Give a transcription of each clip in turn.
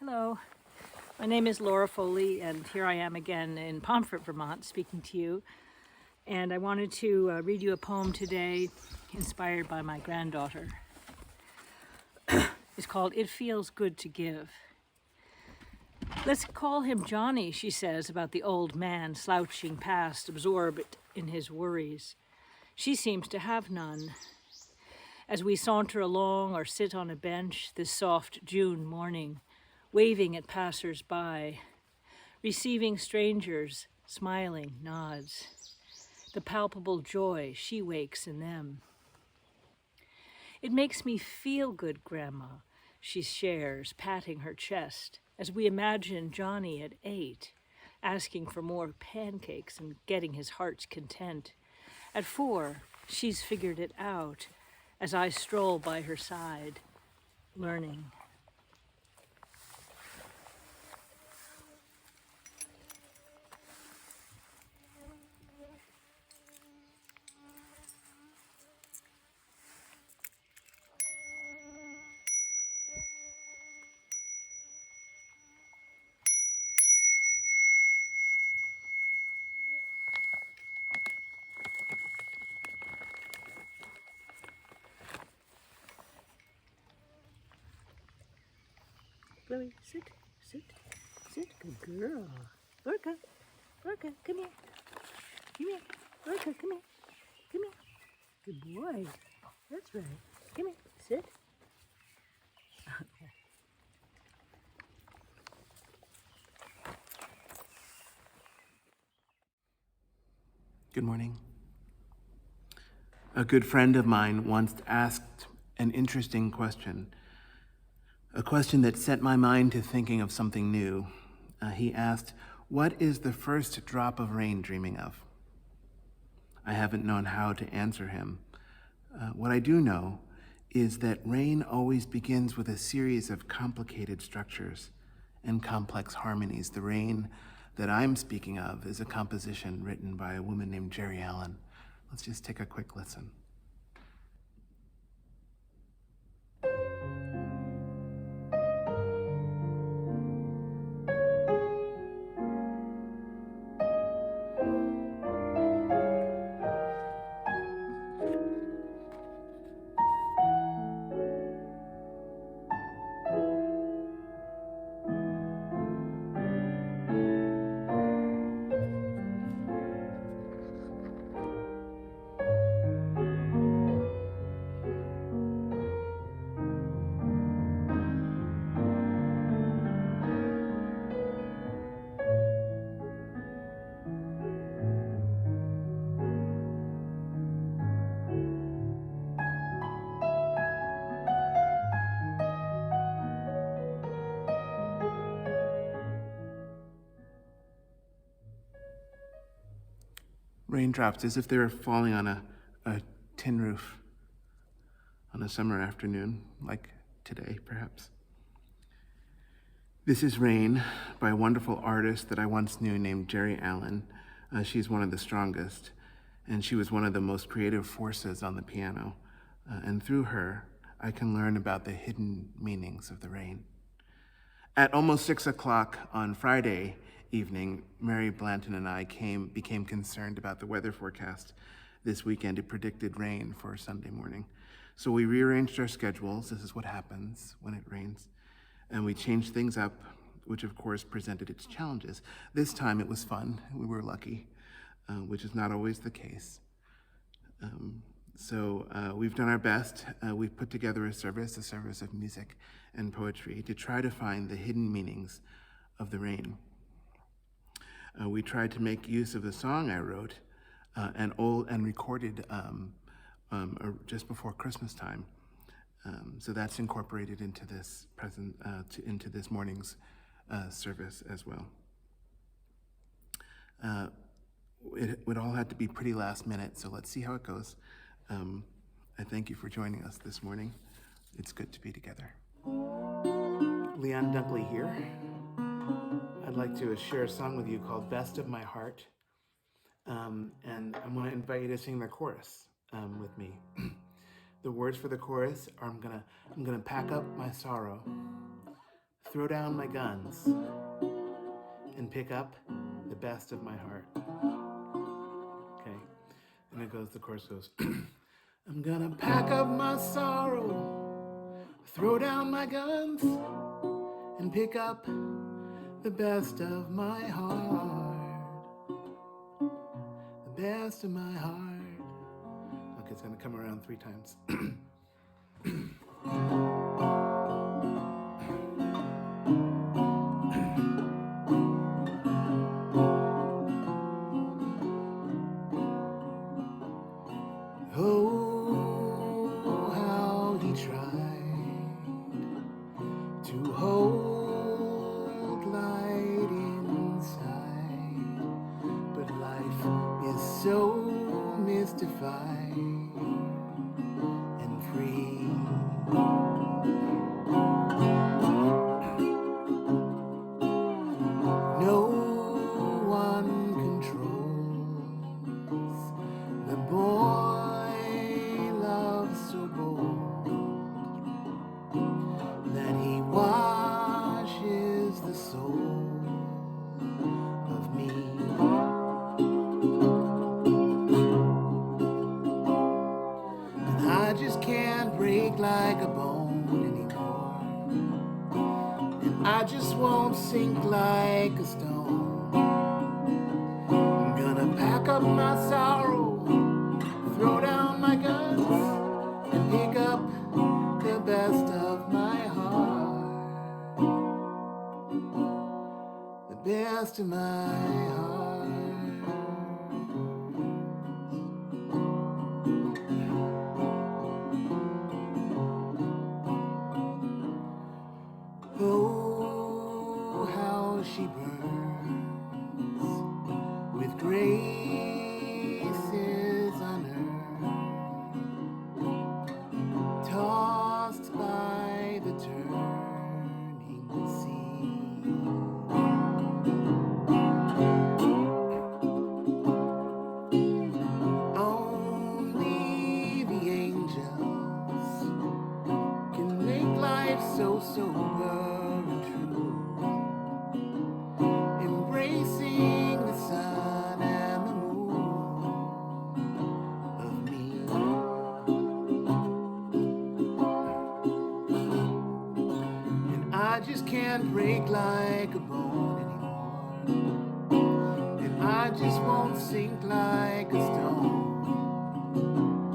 Hello, my name is Laura Foley, and here I am again in Pomfret, Vermont, speaking to you. And I wanted to read you a poem today inspired by my granddaughter. It's called It Feels Good to Give. Let's call him Johnny, she says about the old man slouching past, absorbed in his worries. She seems to have none. As we saunter along or sit on a bench this soft June morning, waving at passers-by, receiving strangers, smiling nods, the palpable joy she wakes in them. It makes me feel good, Grandma, she shares, patting her chest, as we imagine Johnny at 8, asking for more pancakes and getting his heart's content. At 4, she's figured it out, as I stroll by her side, learning. Chloe, sit, good girl. Lorca, come here. Lorca, come here. Good boy. That's right. Come here, sit. Good morning. A good friend of mine once asked an interesting question, a question that set my mind to thinking of something new. He asked, "What is the first drop of rain dreaming of?" I haven't known how to answer him. What I do know is that rain always begins with a series of complicated structures and complex harmonies. The rain that I'm speaking of is a composition written by a woman named Jerry Allen. Let's just take a quick listen. Raindrops as if they were falling on a tin roof on a summer afternoon, like today, perhaps. This is Rain by a wonderful artist that I once knew named Jerry Allen. She's one of the strongest, and she was one of the most creative forces on the piano. And through her, I can learn about the hidden meanings of the rain. At almost 6 o'clock on Friday evening, Mary Blanton and I became concerned about the weather forecast this weekend. It predicted rain for Sunday morning. So we rearranged our schedules. This is what happens when it rains. And we changed things up, which of course presented its challenges. This time it was fun. We were lucky, which is not always the case. So we've done our best. We've put together a service of music and poetry to try to find the hidden meanings of the rain. We tried to make use of the song I wrote and recorded just before Christmas time. So that's incorporated into this into this morning's service as well. It all had to be pretty last minute, so let's see how it goes. I thank you for joining us this morning. It's good to be together. Leon Dunkley here. I'd like to share a song with you called Best of My Heart. And I want to invite you to sing the chorus with me. The words for the chorus are I'm gonna pack up my sorrow, throw down my guns, and pick up the best of my heart. Okay, and it goes, the chorus goes, I'm gonna pack up my sorrow, throw down my guns, and pick up the best of my heart. The best of my heart. Okay, it's gonna come around 3 times. Oh, how he tried to hold light inside, but life is so mystified and free. No one controls the boy loves so bold that he washes the soul of me. And I just can't break like a bone anymore, and I just won't sink like a stone. I'm gonna pack up my sorrow, throw down my guns, and pick up the best of my heart. The best of my heart. Oh, how she burns with graces unearned, tossed by the turning sea. Only the angels can make life so sober and true, embracing the sun and the moon of me. And I just can't break like a bone anymore, and I just won't sink like a stone.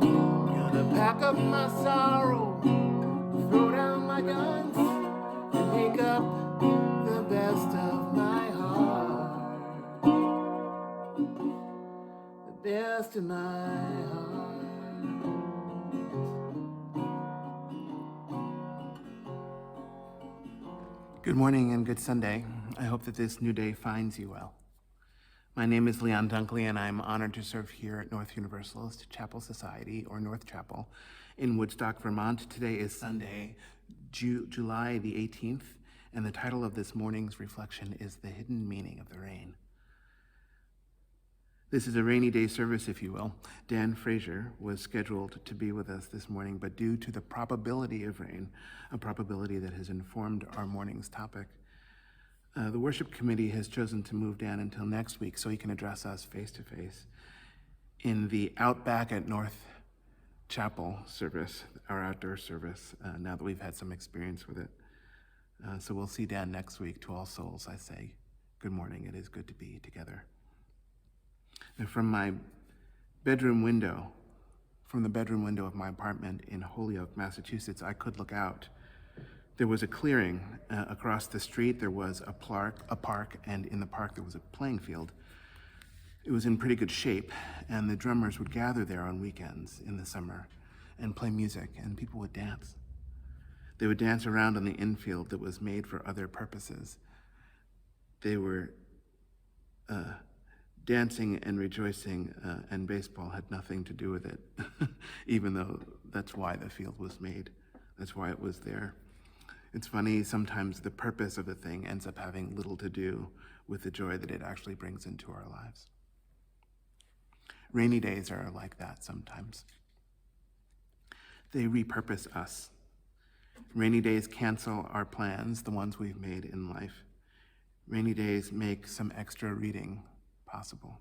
Gonna pack up my sorrow, throw down my guns, and pick up the best of my heart. The best of my heart. Good morning and good Sunday. I hope that this new day finds you well. My name is Leon Dunkley, and I'm honored to serve here at North Universalist Chapel Society, or North Chapel, in Woodstock, Vermont. Today is Sunday, July the 18th, and the title of this morning's reflection is The Hidden Meaning of the Rain. This is a rainy day service, if you will. Dan Fraser was scheduled to be with us this morning, but due to the probability of rain, a probability that has informed our morning's topic, the worship committee has chosen to move Dan until next week so he can address us face to face in the Outback at North Chapel service, our outdoor service, now that we've had some experience with it. So we'll see Dan next week. To all souls, I say good morning. It is good to be together. And from my bedroom window, from the bedroom window of my apartment in Holyoke, Massachusetts, I could look out. There was a clearing across the street. There was a park, and in the park there was a playing field. It was in pretty good shape, and the drummers would gather there on weekends in the summer and play music, and people would dance. They would dance around on the infield that was made for other purposes. They were dancing and rejoicing, and baseball had nothing to do with it, even though that's why the field was made. That's why it was there. It's funny, sometimes the purpose of a thing ends up having little to do with the joy that it actually brings into our lives. Rainy days are like that sometimes. They repurpose us. Rainy days cancel our plans, the ones we've made in life. Rainy days make some extra reading possible.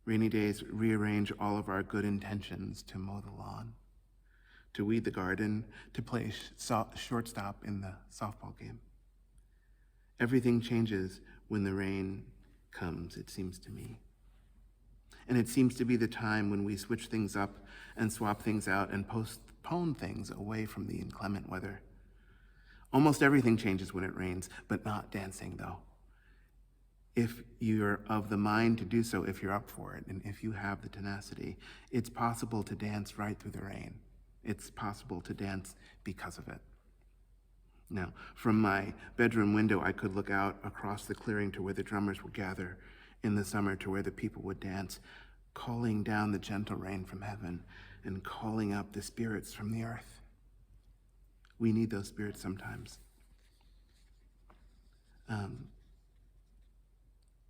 Rainy days rearrange all of our good intentions to mow the lawn, to weed the garden, to play shortstop in the softball game. Everything changes when the rain comes, it seems to me. And it seems to be the time when we switch things up and swap things out and postpone things away from the inclement weather. Almost everything changes when it rains, but not dancing, though. If you're of the mind to do so, if you're up for it, and if you have the tenacity, it's possible to dance right through the rain. It's possible to dance because of it. Now, from my bedroom window, I could look out across the clearing to where the drummers would gather in the summer, to where the people would dance, calling down the gentle rain from heaven and calling up the spirits from the earth. We need those spirits sometimes.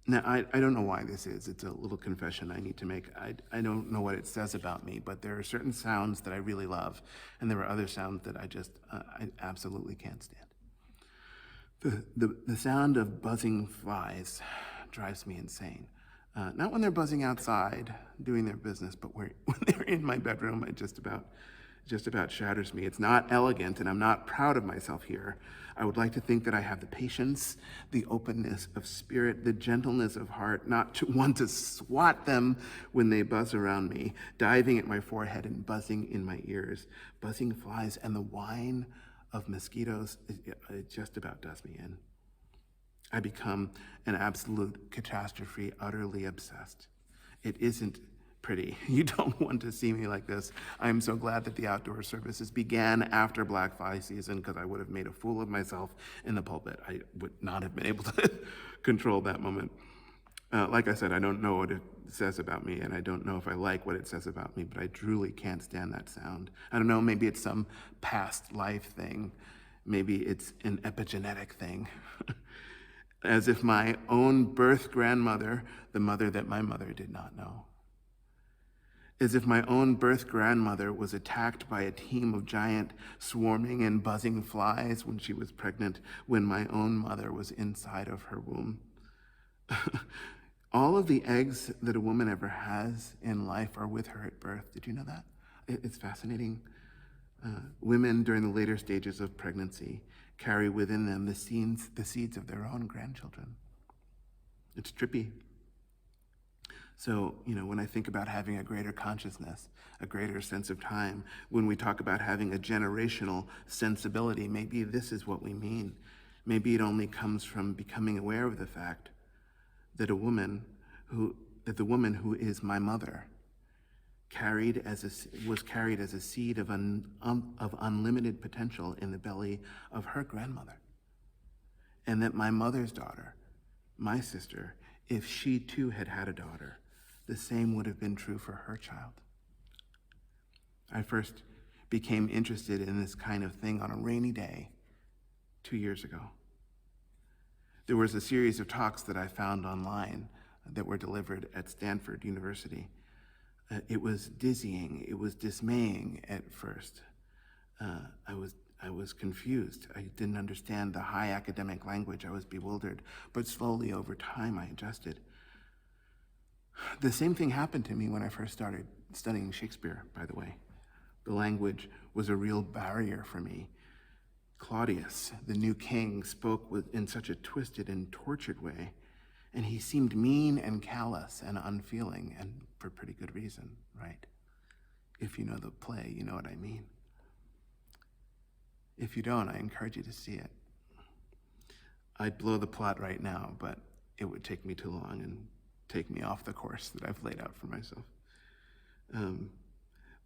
Now, I don't know why this is. It's a little confession I need to make. I don't know what it says about me, but there are certain sounds that I really love, and there are other sounds that I absolutely can't stand. The sound of buzzing flies drives me insane. Not when they're buzzing outside, doing their business, but when they're in my bedroom, it just about shatters me. It's not elegant, and I'm not proud of myself here. I would like to think that I have the patience, the openness of spirit, the gentleness of heart, not to want to swat them when they buzz around me, diving at my forehead and buzzing in my ears. Buzzing flies and the whine of mosquitoes, it just about does me in. I become an absolute catastrophe, utterly obsessed. It isn't pretty. You don't want to see me like this. I'm so glad that the outdoor services began after Black Fly season, because I would have made a fool of myself in the pulpit. I would not have been able to control that moment. Like I said, I don't know what it says about me, and I don't know if I like what it says about me, but I truly can't stand that sound. I don't know, maybe it's some past life thing. Maybe it's an epigenetic thing. As if my own birth grandmother, the mother that my mother did not know, as if my own birth grandmother was attacked by a team of giant swarming and buzzing flies when she was pregnant, when my own mother was inside of her womb. All of the eggs that a woman ever has in life are with her at birth. Did you know that? It's fascinating. Women during the later stages of pregnancy carry within them the seeds of their own grandchildren. It's trippy. So, when I think about having a greater consciousness, a greater sense of time, when we talk about having a generational sensibility, maybe this is what we mean. Maybe it only comes from becoming aware of the fact that the woman who is my mother was carried as a seed of unlimited potential in the belly of her grandmother. And that my mother's daughter, my sister, if she too had had a daughter, the same would have been true for her child. I first became interested in this kind of thing on a rainy day 2 years ago. There was a series of talks that I found online that were delivered at Stanford University. It was dizzying, it was dismaying at first. I was confused. I didn't understand the high academic language. I was bewildered, but slowly over time I adjusted. The same thing happened to me when I first started studying Shakespeare, by the way. The language was a real barrier for me. Claudius, the new king, spoke in such a twisted and tortured way, and he seemed mean and callous and unfeeling, and for pretty good reason, right? If you know the play, you know what I mean. If you don't, I encourage you to see it. I'd blow the plot right now, but it would take me too long and take me off the course that I've laid out for myself.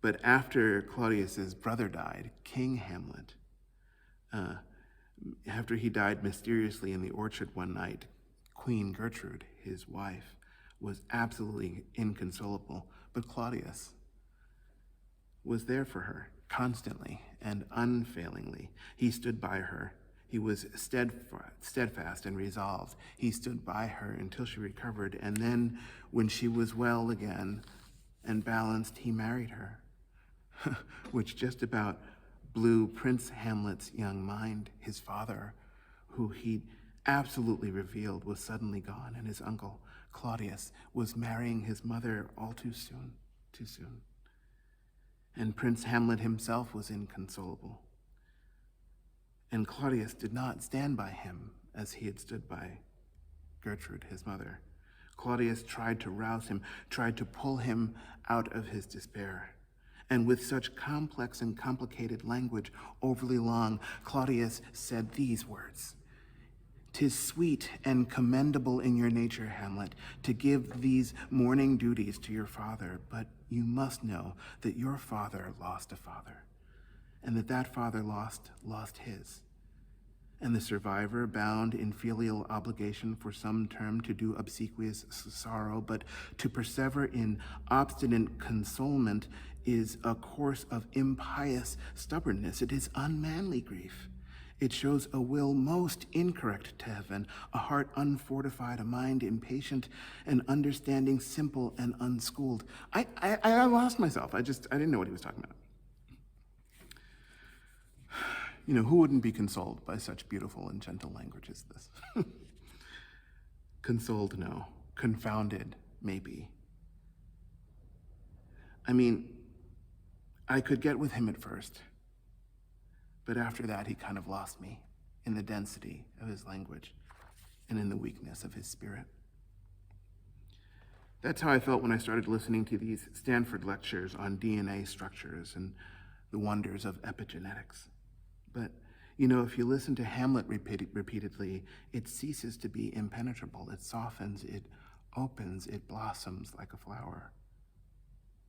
But after Claudius's brother died, King Hamlet, after he died mysteriously in the orchard one night, Queen Gertrude, his wife, was absolutely inconsolable, but Claudius was there for her constantly and unfailingly. He stood by her. He was steadfast and resolved. He stood by her until she recovered, and then when she was well again and balanced, he married her, which just about blew Prince Hamlet's young mind. His father, who he'd absolutely revealed was suddenly gone, and his uncle, Claudius, was marrying his mother all too soon, too soon. And Prince Hamlet himself was inconsolable. And Claudius did not stand by him as he had stood by Gertrude, his mother. Claudius tried to rouse him, tried to pull him out of his despair. And with such complex and complicated language, overly long, Claudius said these words: "'Tis sweet and commendable in your nature, Hamlet, to give these mourning duties to your father, but you must know that your father lost a father, and that father lost his. And the survivor, bound in filial obligation for some term to do obsequious sorrow, but to persever in obstinate consolement, is a course of impious stubbornness. It is unmanly grief. It shows a will most incorrect to heaven, a heart unfortified, a mind impatient, an understanding simple and unschooled." I lost myself. I didn't know what he was talking about. You know, who wouldn't be consoled by such beautiful and gentle language as this? Consoled, no. Confounded, maybe. I mean, I could get with him at first, but after that he kind of lost me in the density of his language and in the weakness of his spirit. That's how I felt when I started listening to these Stanford lectures on DNA structures and the wonders of epigenetics. But, you know, if you listen to Hamlet repeatedly, it ceases to be impenetrable. It softens, it opens, it blossoms like a flower.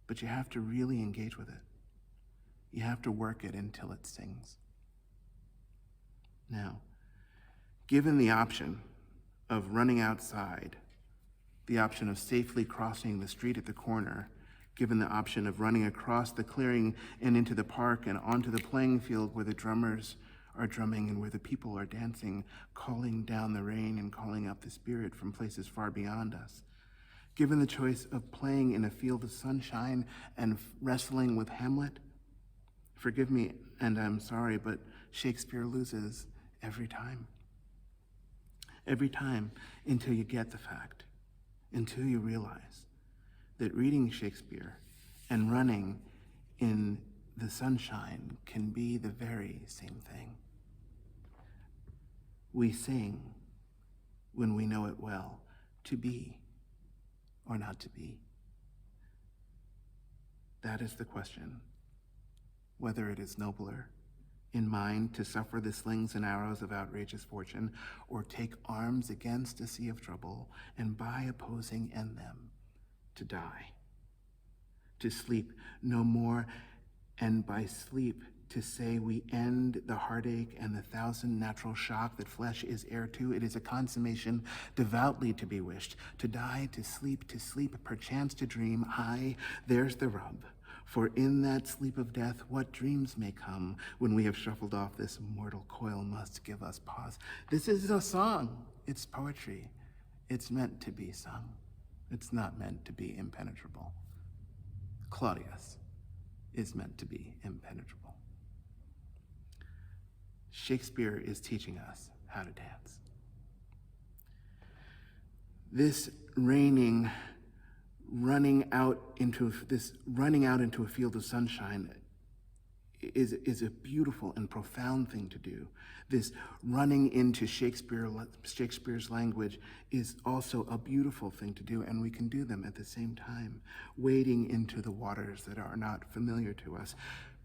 But you have to really engage with it. You have to work it until it sings. Now, given the option of running outside, the option of safely crossing the street at the corner, given the option of running across the clearing and into the park and onto the playing field where the drummers are drumming and where the people are dancing, calling down the rain and calling up the spirit from places far beyond us, given the choice of playing in a field of sunshine and wrestling with Hamlet, forgive me, and I'm sorry, but Shakespeare loses every time. Every time, until you get the fact, until you realize that reading Shakespeare and running in the sunshine can be the very same thing. We sing when we know it well, to be or not to be. That is the question, whether it is nobler in mind to suffer the slings and arrows of outrageous fortune, or take arms against a sea of trouble, and by opposing end them, to die, to sleep no more, and by sleep to say we end the heartache and the thousand natural shock that flesh is heir to. It is a consummation devoutly to be wished. To die, to sleep, perchance to dream. Aye, there's the rub. For in that sleep of death, what dreams may come when we have shuffled off this mortal coil must give us pause. This is a song. It's poetry. It's meant to be sung. It's not meant to be impenetrable. Claudius is meant to be impenetrable. Shakespeare is teaching us how to dance. This running out into a field of sunshine is a beautiful and profound thing to do. This running into Shakespeare's language is also a beautiful thing to do, and we can do them at the same time, wading into the waters that are not familiar to us.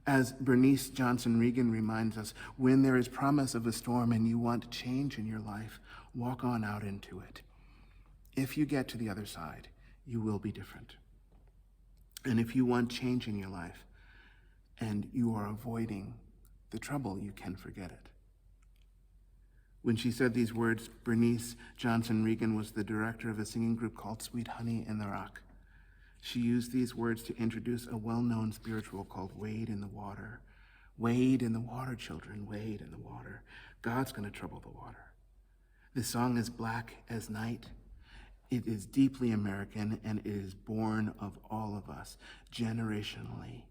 As Bernice Johnson Regan reminds us, when there is promise of a storm and you want change in your life, walk on out into it. If you get to the other side, you will be different. And if you want change in your life, and you are avoiding the trouble, you can forget it. When she said these words, Bernice Johnson Regan was the director of a singing group called Sweet Honey in the Rock. She used these words to introduce a well-known spiritual called Wade in the Water. Wade in the water, children, wade in the water. God's gonna trouble the water. This song is black as night. It is deeply American, and it is born of all of us, generationally.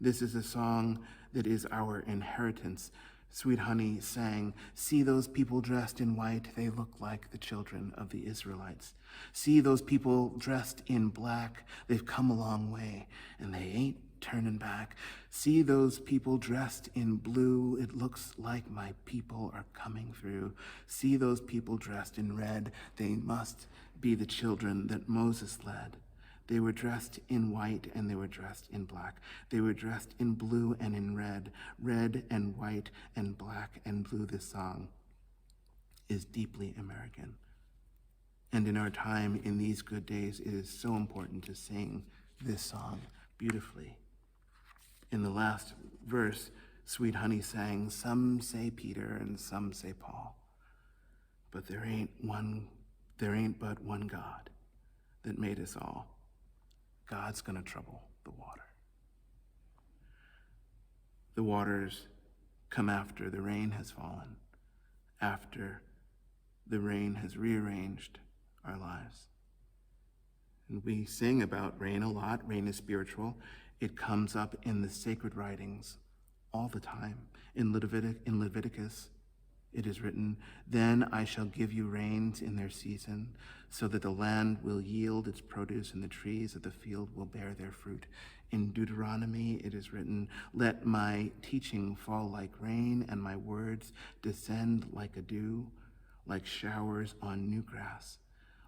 This is a song that is our inheritance. Sweet Honey sang, "See those people dressed in white, they look like the children of the Israelites. See those people dressed in black, they've come a long way, and they ain't turning back. See those people dressed in blue, it looks like my people are coming through. See those people dressed in red, they must be the children that Moses led. They were dressed in white and they were dressed in black. They were dressed in blue and in red, red and white and black and blue." This song is deeply American. And in our time, in these good days, it is so important to sing this song beautifully. In the last verse, Sweet Honey sang, "Some say Peter and some say Paul, but there ain't but one God that made us all. God's gonna trouble the water." The waters come after the rain has fallen, after the rain has rearranged our lives. And we sing about rain a lot. Rain is spiritual. It comes up in the sacred writings all the time. In Leviticus, it is written, "Then I shall give you rains in their season, so that the land will yield its produce and the trees of the field will bear their fruit." In Deuteronomy, it is written, "Let my teaching fall like rain and my words descend like a dew, like showers on new grass,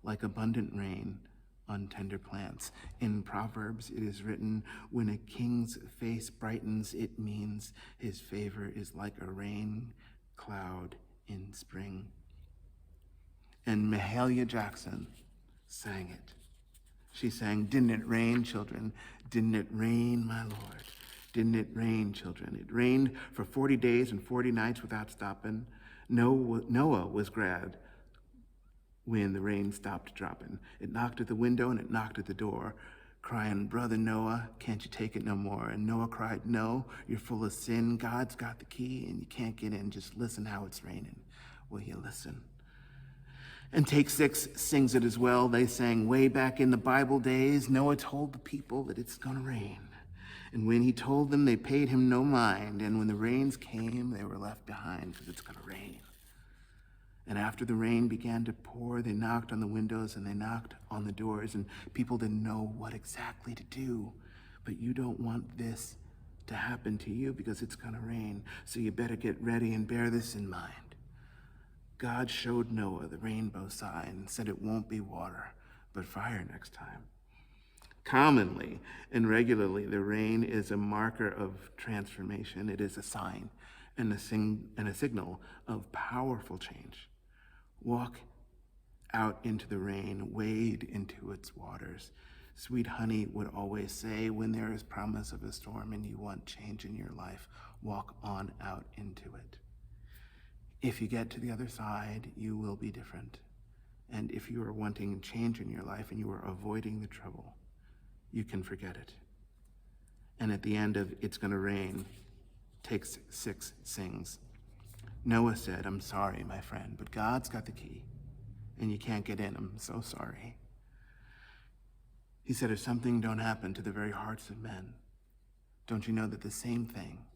like abundant rain on tender plants." In Proverbs, it is written, "When a king's face brightens, it means his favor is like a rain cloud in spring." And Mahalia Jackson sang it. She sang, "Didn't it rain, children? Didn't it rain, my Lord? Didn't it rain, children? It rained for 40 days and 40 nights without stopping. Noah was glad when the rain stopped dropping. It knocked at the window and it knocked at the door, crying, 'Brother Noah, can't you take it no more?' And Noah cried, 'No, you're full of sin. God's got the key and you can't get in. Just listen how it's raining. Will you listen?'" And Take Six sings it as well. They sang, "Way back in the Bible days, Noah told the people that it's gonna rain. And when he told them, they paid him no mind. And when the rains came, they were left behind because it's gonna rain. And after the rain began to pour, they knocked on the windows and they knocked on the doors, and people didn't know what exactly to do. But you don't want this to happen to you because it's gonna rain, so you better get ready and bear this in mind. God showed Noah the rainbow sign and said it won't be water, but fire next time." Commonly and regularly, the rain is a marker of transformation. It is a sign and a signal of powerful change. Walk out into the rain, wade into its waters. Sweet Honey would always say, when there is promise of a storm and you want change in your life, walk on out into it. If you get to the other side, you will be different. And if you are wanting change in your life and you are avoiding the trouble, you can forget it. And at the end of "It's Gonna Rain," Take Six sings, "Noah said, 'I'm sorry, my friend, but God's got the key, and you can't get in. I'm so sorry.' He said, if something don't happen to the very hearts of men, don't you know that the same thing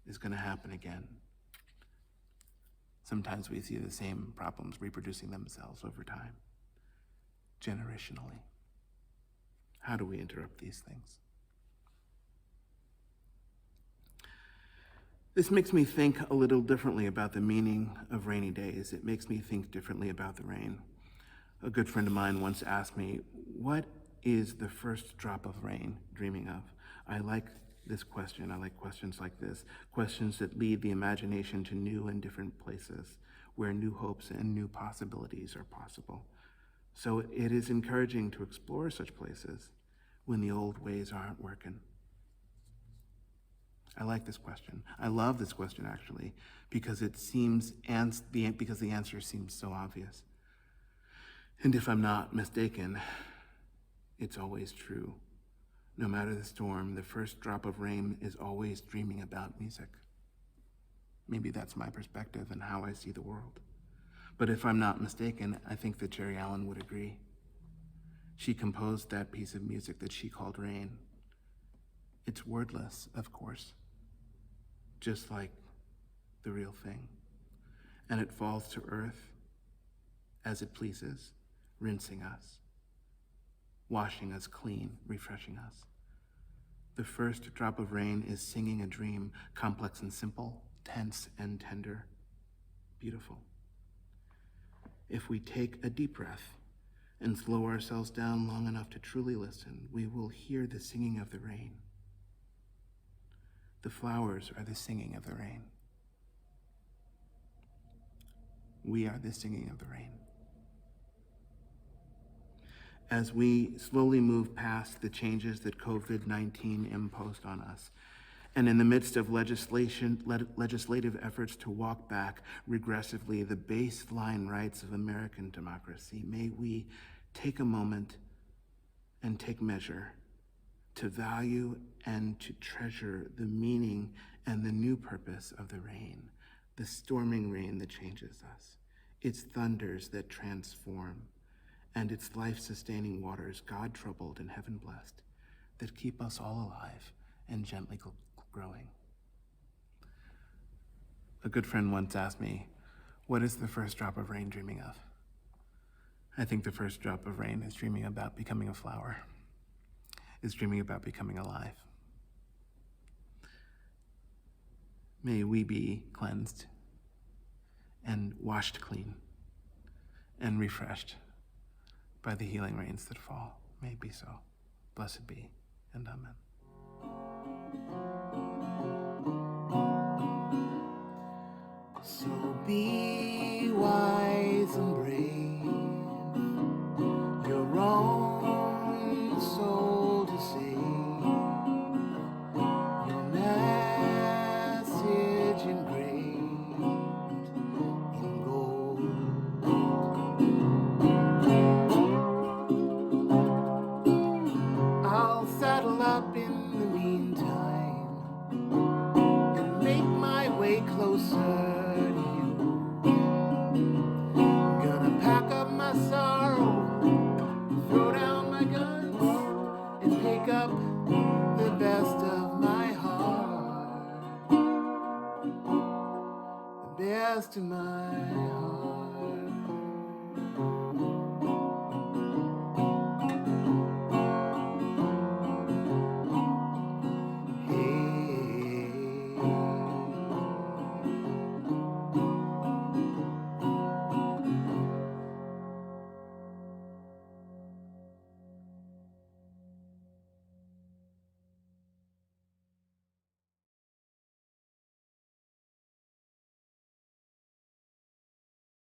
is going to happen again?" Sometimes we see the same problems reproducing themselves over time, generationally. How do we interrupt these things? This makes me think a little differently about the meaning of rainy days. It makes me think differently about the rain. A good friend of mine once asked me, "What is the first drop of rain dreaming of?" I like this question. I like questions like this, questions that lead the imagination to new and different places where new hopes and new possibilities are possible. So it is encouraging to explore such places when the old ways aren't working. I like this question. I love this question, actually, because because the answer seems so obvious. And if I'm not mistaken, it's always true. No matter the storm, the first drop of rain is always dreaming about music. Maybe that's my perspective and how I see the world. But if I'm not mistaken, I think that Jerry Allen would agree. She composed that piece of music that she called Rain. It's wordless, of course, just like the real thing. And it falls to earth as it pleases, rinsing us, washing us clean, refreshing us. The first drop of rain is singing a dream, complex and simple, tense and tender, beautiful. If we take a deep breath and slow ourselves down long enough to truly listen, we will hear the singing of the rain. The flowers are the singing of the rain. We are the singing of the rain. As we slowly move past the changes that COVID-19 imposed on us, and in the midst of legislative efforts to walk back regressively the baseline rights of American democracy, may we take a moment and take measure to value and to treasure the meaning and the new purpose of the rain, the storming rain that changes us, its thunders that transform, and its life-sustaining waters, God-troubled and heaven-blessed, that keep us all alive and gently growing. A good friend once asked me, what is the first drop of rain dreaming of? I think the first drop of rain is dreaming about becoming a flower, is dreaming about becoming alive. May we be cleansed and washed clean and refreshed by the healing rains that fall. May it be so. Blessed be, and amen. So be wise and brave, your own soul to save, your message engraved in gold. I'll saddle up in the meantime and make my way closer. Pack up my sorrow, throw down my guns, and pick up the best of my heart, the best of my heart.